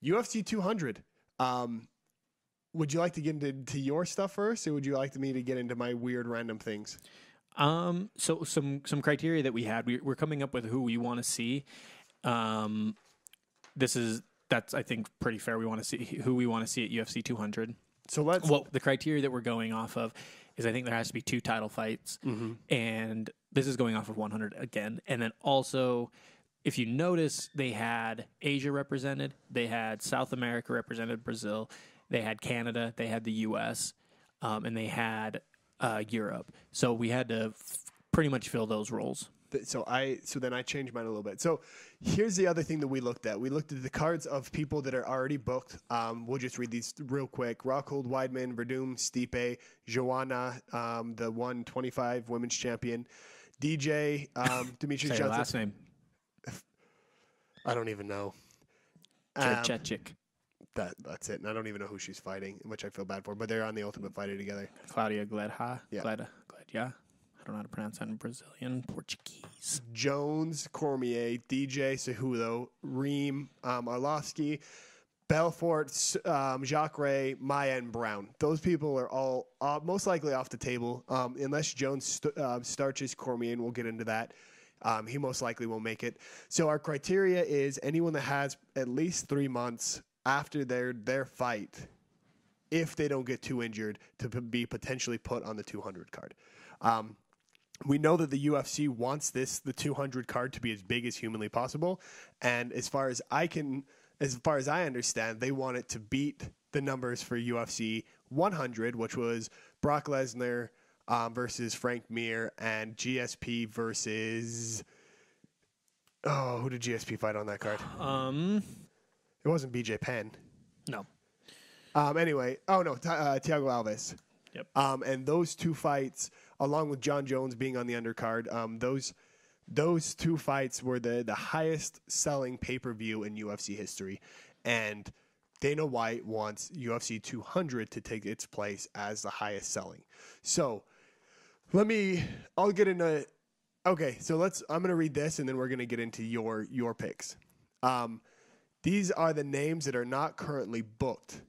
UFC 200. Would you like to get into your stuff first, or would you like me to get into my weird random things? So some criteria that we had, we're coming up with who we want to see. That's I think pretty fair. We want to see who we want to see at UFC 200. So the criteria that we're going off of is I think there has to be 2 title fights, and this is going off of 100 again. And then also, if you notice, they had Asia represented, they had South America represented, Brazil, they had Canada, they had the U.S., and they had Europe. So we had to pretty much fill those roles. So then I changed mine a little bit. So here's the other thing that we looked at. We looked at the cards of people that are already booked. We'll just read these real quick. Rockhold, Weidman, Verdum, Stipe, Joanna, the 125 women's champion, DJ, Demetrius Johnson. Last name. I don't even know. Chechik. That's it. And I don't even know who she's fighting, which I feel bad for. But they're on the Ultimate Fighter together. Claudia Gledha. Yeah. Gledha. I don't know how to pronounce that in Brazilian. Portuguese. Jones, Cormier, DJ Cejudo, Reem, Arlovsky, Belfort, Jacare, Maya, and Brown. Those people are all most likely off the table, unless Jones starches Cormier, and we'll get into that. He most likely won't make it. So our criteria is anyone that has at least 3 months after their fight, if they don't get too injured, to be potentially put on the 200 card. We know that the UFC wants the 200 card to be as big as humanly possible, and as far as I understand, they want it to beat the numbers for UFC 100, which was Brock Lesnar versus Frank Mir and GSP versus who did GSP fight on that card? It wasn't BJ Penn. No. Anyway, Thiago Alves. Yep. And those 2 fights, along with John Jones being on the undercard, those 2 fights were the highest selling pay-per-view in UFC history. And Dana White wants UFC 200 to take its place as the highest selling. So I'll get into, okay, so I'm going to read this and then we're going to get into your picks. These are the names that are not currently booked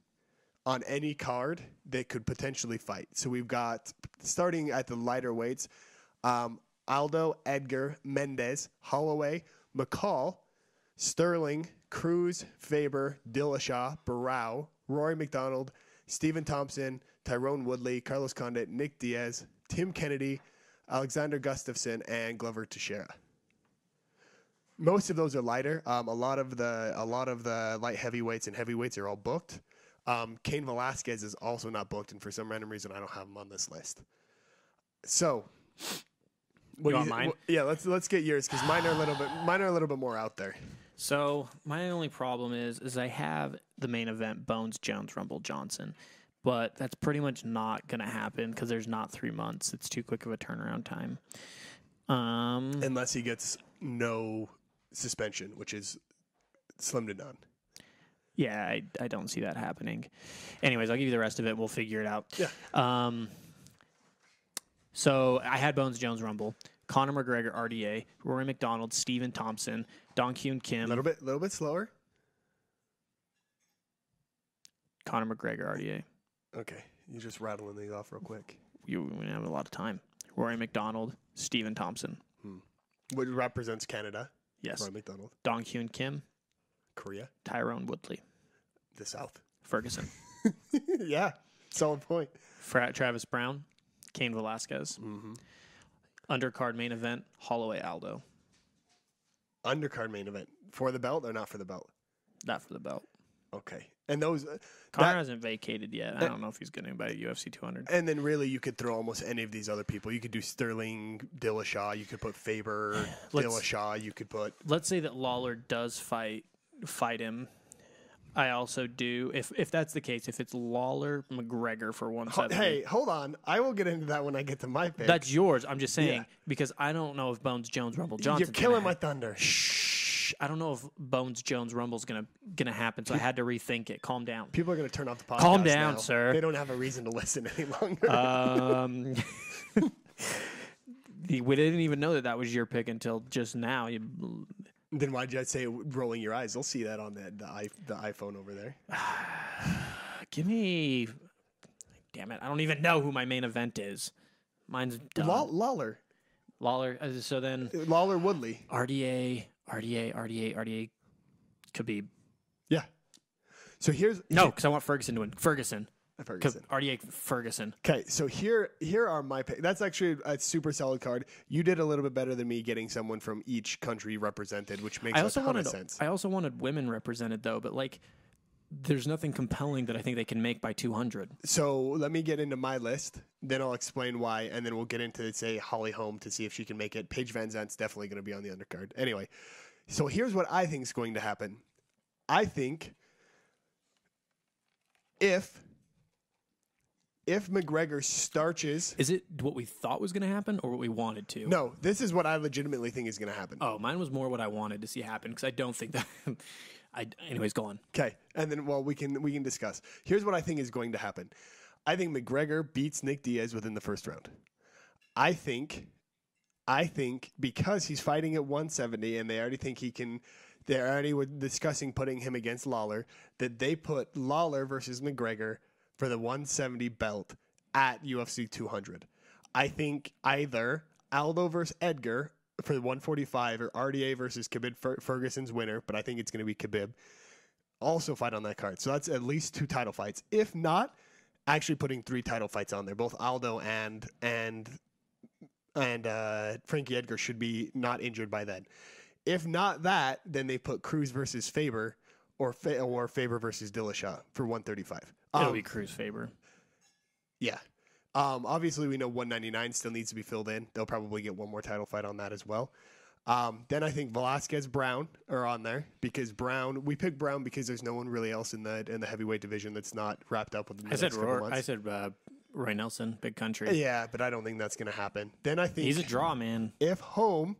on any card that could potentially fight. So we've got, starting at the lighter weights, Aldo, Edgar, Mendez, Holloway, McCall, Sterling, Cruz, Faber, Dillashaw, Barao, Rory McDonald, Stephen Thompson, Tyrone Woodley, Carlos Condit, Nick Diaz, Tim Kennedy, Alexander Gustafsson, and Glover Teixeira. Most of those are lighter. A lot of the light heavyweights and heavyweights are all booked. Cain Velasquez is also not booked, and for some random reason, I don't have him on this list. So, you want mine? Yeah, let's get yours because mine are a little bit more out there. So my only problem is I have the main event Bones Jones Rumble Johnson, but that's pretty much not going to happen because there's not 3 months. It's too quick of a turnaround time. Unless he gets no suspension, which is slim to none. Yeah, I don't see that happening. Anyways, I'll give you the rest of it. We'll figure it out. Yeah. So I had Bones Jones Rumble, Conor McGregor RDA, Rory McDonald, Stephen Thompson, Dong Hyun Kim. A little bit slower. Conor McGregor RDA. Okay, you're just rattling these off real quick. We have a lot of time. Rory McDonald, Stephen Thompson. Which represents Canada. Yes. Rory McDonald. Dong Hyun Kim. Korea. Tyrone Woodley. The South. Ferguson. Yeah, solid point. Travis Brown. Cain Velasquez. Mm-hmm. Undercard main event, Holloway Aldo. Undercard main event. For the belt or not for the belt? Not for the belt. Okay. And those... Conor hasn't vacated yet. I don't know if he's going to by UFC 200. And then really you could throw almost any of these other people. You could do Sterling, Dillashaw. You could put Faber, Dillashaw. You could put... Let's say that Lawler does fight him. I also do. If that's the case, if it's Lawler McGregor for 170. Hey, hold on. I will get into that when I get to my pick. That's yours. I'm just saying because I don't know if Bones Jones Rumble Johnson. You're killing my thunder. Shh. I don't know if Bones Jones Rumble's gonna happen, so I had to rethink it. Calm down. People are gonna turn off the podcast. Calm down, now. sir. They don't have a reason to listen any longer. We didn't even know that was your pick until just now. Then why'd you say rolling your eyes? They'll see that on the iPhone over there. Give me... Damn it. I don't even know who my main event is. Mine's done. Lawler. So then... Lawler Woodley. RDA, Khabib. Yeah. So here's... No, because I want Ferguson to win. Ferguson. Ferguson. RDA Ferguson. Okay, so here are my picks. That's actually a super solid card. You did a little bit better than me getting someone from each country represented, which makes a ton of sense. I also wanted women represented, though, but like, there's nothing compelling that I think they can make by 200. So let me get into my list, then I'll explain why, and then we'll get into, say, Holly Holm to see if she can make it. Paige Van Zandt's definitely going to be on the undercard. Anyway, so here's what I think is going to happen. I think if McGregor starches... Is it what we thought was going to happen or what we wanted to? No, this is what I legitimately think is going to happen. Oh, mine was more what I wanted to see happen because I don't think that... Anyways, go on. Okay, and then, well, we can discuss. Here's what I think is going to happen. I think McGregor beats Nick Diaz within the first round. I think because he's fighting at 170 and they already think he can... They already were discussing putting him against Lawler, that they put Lawler versus McGregor for the 170 belt at UFC 200. I think either Aldo versus Edgar for the 145 or RDA versus Khabib Ferguson's winner, but I think it's going to be Khabib, also fight on that card. So that's at least 2 title fights. If not, actually putting 3 title fights on there. Both Aldo and Frankie Edgar should be not injured by then. If not that, then they put Cruz versus Faber or Faber versus Dillashaw for 135. It'll be Cruz Faber. Yeah. Obviously, we know 199 still needs to be filled in. They'll probably get one more title fight on that as well. Then I think Velasquez, Brown are on there because we picked Brown because there's no one really else in the heavyweight division that's not wrapped up within the next couple months. I said Roy Nelson, Big Country. Yeah, but I don't think that's going to happen. Then I think he's a draw, man. If Holm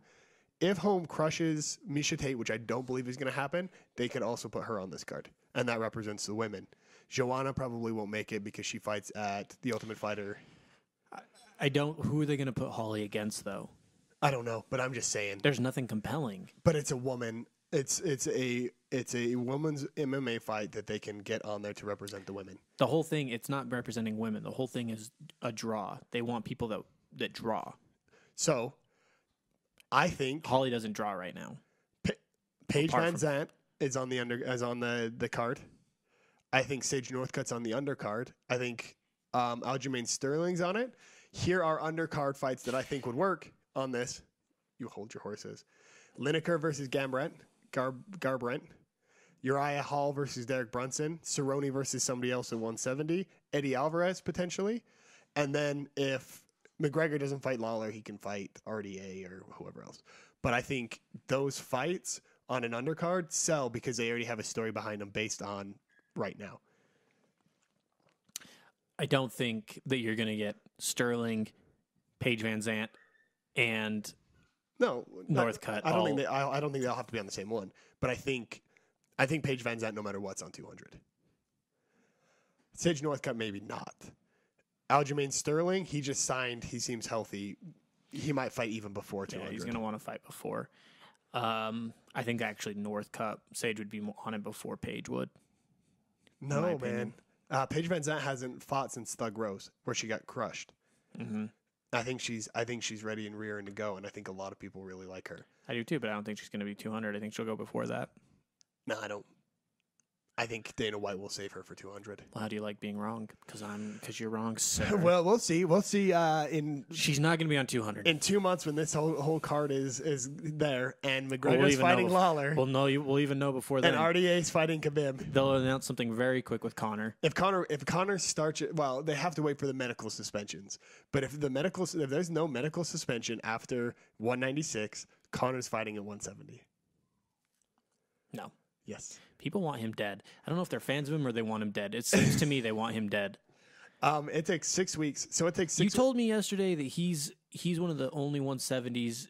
crushes Miesha Tate, which I don't believe is going to happen, they could also put her on this card, and that represents the women. Joanna probably won't make it because she fights at the Ultimate Fighter. Who are they going to put Holly against, though? I don't know, but I'm just saying. There's nothing compelling. But it's a woman. It's a woman's MMA fight that they can get on there to represent the women. The whole thing, it's not representing women. The whole thing is a draw. They want people that draw. So, I think Holly doesn't draw right now. Paige Van Zandt is on the card. I think Sage Northcutt's on the undercard. I think Aljamain Sterling's on it. Here are undercard fights that I think would work on this. You hold your horses. Lineker versus Garbrandt. Uriah Hall versus Derek Brunson. Cerrone versus somebody else at 170. Eddie Alvarez potentially. And then if McGregor doesn't fight Lawler, he can fight RDA or whoever else. But I think those fights on an undercard sell because they already have a story behind them based on right now. I don't think that you're going to get Sterling, Paige Van Zandt, and Northcutt. I don't think they'll have to be on the same one. But I think Paige Van Zandt, no matter what's on 200. Sage Northcutt, maybe not. Aljamain Sterling, he just signed. He seems healthy. He might fight even before 200. Yeah, he's going to want to fight before. I think actually Northcutt, Sage would be on it before Paige would. No, man. Paige Van Zandt hasn't fought since Thug Rose, where she got crushed. Mm-hmm. I think she's ready and rearing to go, and I think a lot of people really like her. I do too, but I don't think she's going to be 200. I think she'll go before that. No, I don't. I think Dana White will save her for 200. Well, how do you like being wrong? Because you're wrong, sir. Well, we'll see. We'll see. She's not going to be on 200 in 2 months when this whole card is there, and McGregor's fighting Lawler. We'll even know before then. And RDA's fighting Khabib. They'll announce something very quick with Conor. If Conor starts it, well, they have to wait for the medical suspensions. But if there's no medical suspension after 196, Conor's fighting at 170. No. Yes. People want him dead. I don't know if they're fans of him or they want him dead. It seems to me they want him dead. It takes 6 weeks. So it takes 6 weeks. You told me yesterday that he's one of the only 170s.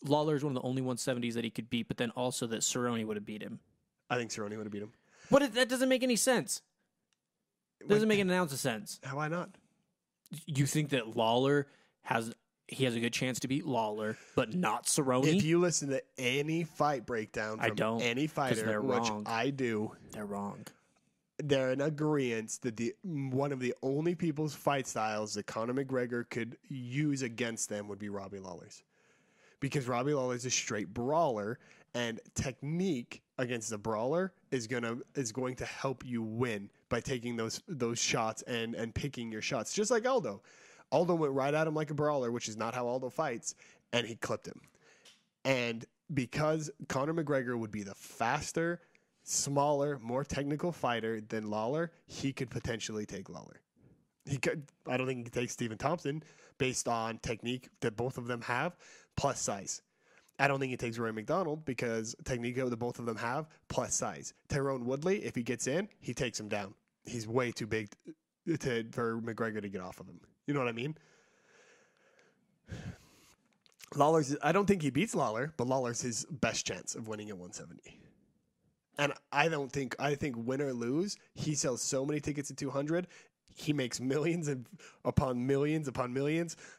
Lawler is one of the only 170s that he could beat, but then also that Cerrone would have beat him. I think Cerrone would have beat him. But that doesn't make any sense. It doesn't make an ounce of sense. Why not? You think that Lawler has he has a good chance to beat Lawler, but not Cerrone. If you listen to any fight breakdown from any fighter, which I do, they're wrong. They're in agreement that one of the only people's fight styles that Conor McGregor could use against them would be Robbie Lawler's. Because Robbie Lawler is a straight brawler, and technique against the brawler is going to help you win by taking those shots and picking your shots. Just like Aldo. Aldo went right at him like a brawler, which is not how Aldo fights, and he clipped him. And because Conor McGregor would be the faster, smaller, more technical fighter than Lawler, he could potentially take Lawler. I don't think he could take Stephen Thompson based on technique that both of them have, plus size. I don't think he takes Roy McDonald because technique that both of them have, plus size. Tyrone Woodley, if he gets in, he takes him down. He's way too big for McGregor to get off of him. You know what I mean? I don't think he beats Lawler, but Lawler's his best chance of winning at 170. And I think win or lose, he sells so many tickets at 200. He makes millions upon millions,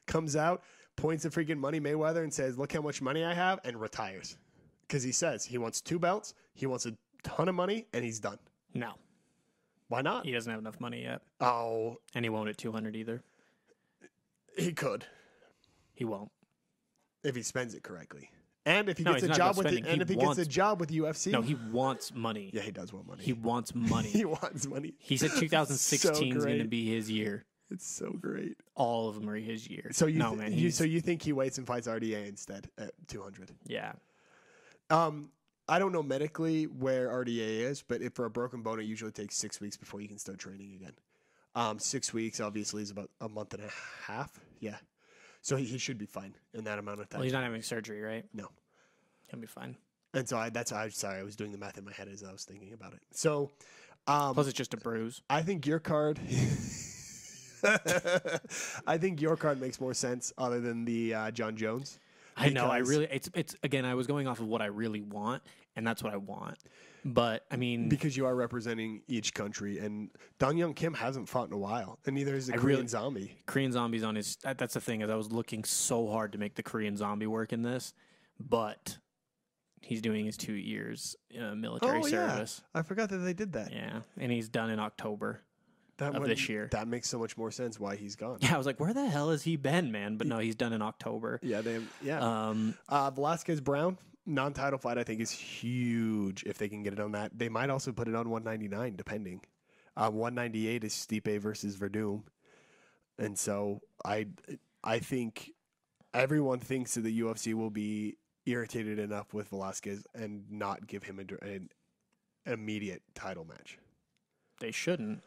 comes out, points at freaking Money Mayweather and says, look how much money I have, and retires. Because he says he wants 2 belts, he wants a ton of money, and he's done. No. Why not? He doesn't have enough money yet. Oh. And he won't at 200 either. He could. He won't. If he spends it correctly. And if he gets a job with gets a job with UFC. No, he wants money. Yeah, he does want money. He wants money. He wants money. He said 2016 is going to be his year. It's so great. All of them are his year. So you think he waits and fights RDA instead at 200? Yeah. I don't know medically where RDA is, but if for a broken bone, it usually takes 6 weeks before you can start training again. 6 weeks obviously is about a month and a half. Yeah. So he should be fine in that amount of time. Well, he's not having surgery, right? No. He'll be fine. And so I was doing the math in my head as I was thinking about it. So, plus it's just a bruise. I think your card, makes more sense other than the John Jones. I know. It's again, I was going off of what I really want, and that's what I want. But I mean, because you are representing each country, and Dong Young Kim hasn't fought in a while, and neither is the Korean Zombie. Korean Zombie's on his. That's the thing, is I was looking so hard to make the Korean Zombie work in this, but he's doing his 2 years military service. I forgot that they did that. Yeah, and he's done in October of this year. That makes so much more sense why he's gone. Yeah, I was like, where the hell has he been, man? But no, he's done in October. Yeah, Velasquez Brown. Non-title fight, I think, is huge if they can get it on that. They might also put it on 199, depending. 198 is Stipe versus Verdum. And so I think everyone thinks that the UFC will be irritated enough with Velasquez and not give him an immediate title match. They shouldn't.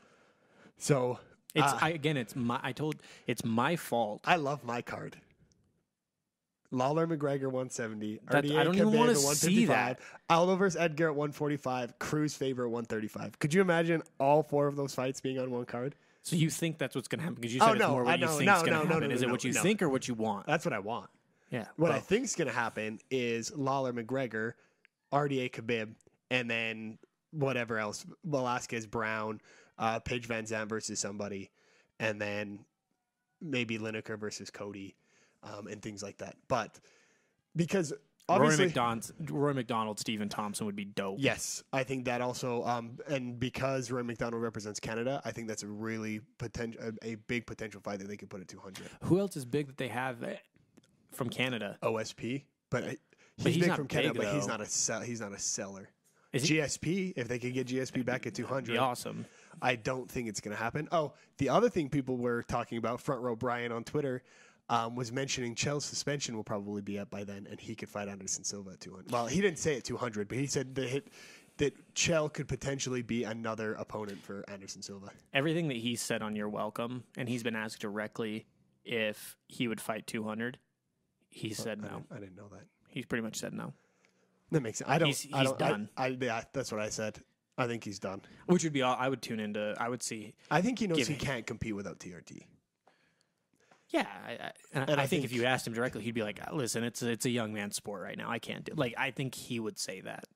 So it's my fault. I love my card. Lawler McGregor 170. I don't even want to see that. Aldo versus Edgar at 145. Cruz Faber at 135. Could you imagine all 4 of those fights being on one card? So you think that's what's going to happen? Because you said it's more what you think is going to happen. Is it what you think or what you want? That's what I want. Yeah. What I think is going to happen is Lawler McGregor, RDA Khabib, and then whatever else. Velasquez Brown, Paige Van Zandt versus somebody, and then maybe Lineker versus Cody. And things like that. But because obviously Roy McDonald, Stephen Thompson would be dope. Yes, I think that also, and because Roy McDonald represents Canada, I think that's a really a big potential fight that they could put at 200. Who else is big that they have from Canada? OSP, but he's big from Canada, but he's not a seller. GSP, if they could get GSP back at 200, be awesome. I don't think it's going to happen. Oh, the other thing people were talking about, Front Row Brian on Twitter, was mentioning Chell's suspension will probably be up by then, and he could fight Anderson Silva at 200. Well, he didn't say at 200, but he said that Chell could potentially be another opponent for Anderson Silva. Everything that he said on Your Welcome, and he's been asked directly if he would fight 200, he said no. I didn't know that. He's pretty much said no. That makes sense. He's done. Yeah, that's what I said. I think he's done. Which would be all I would tune into. I would see. I think he knows he can't compete without TRT. Yeah, I think if you asked him directly, he'd be like, "Listen, it's a young man's sport right now. I can't do." I think he would say that.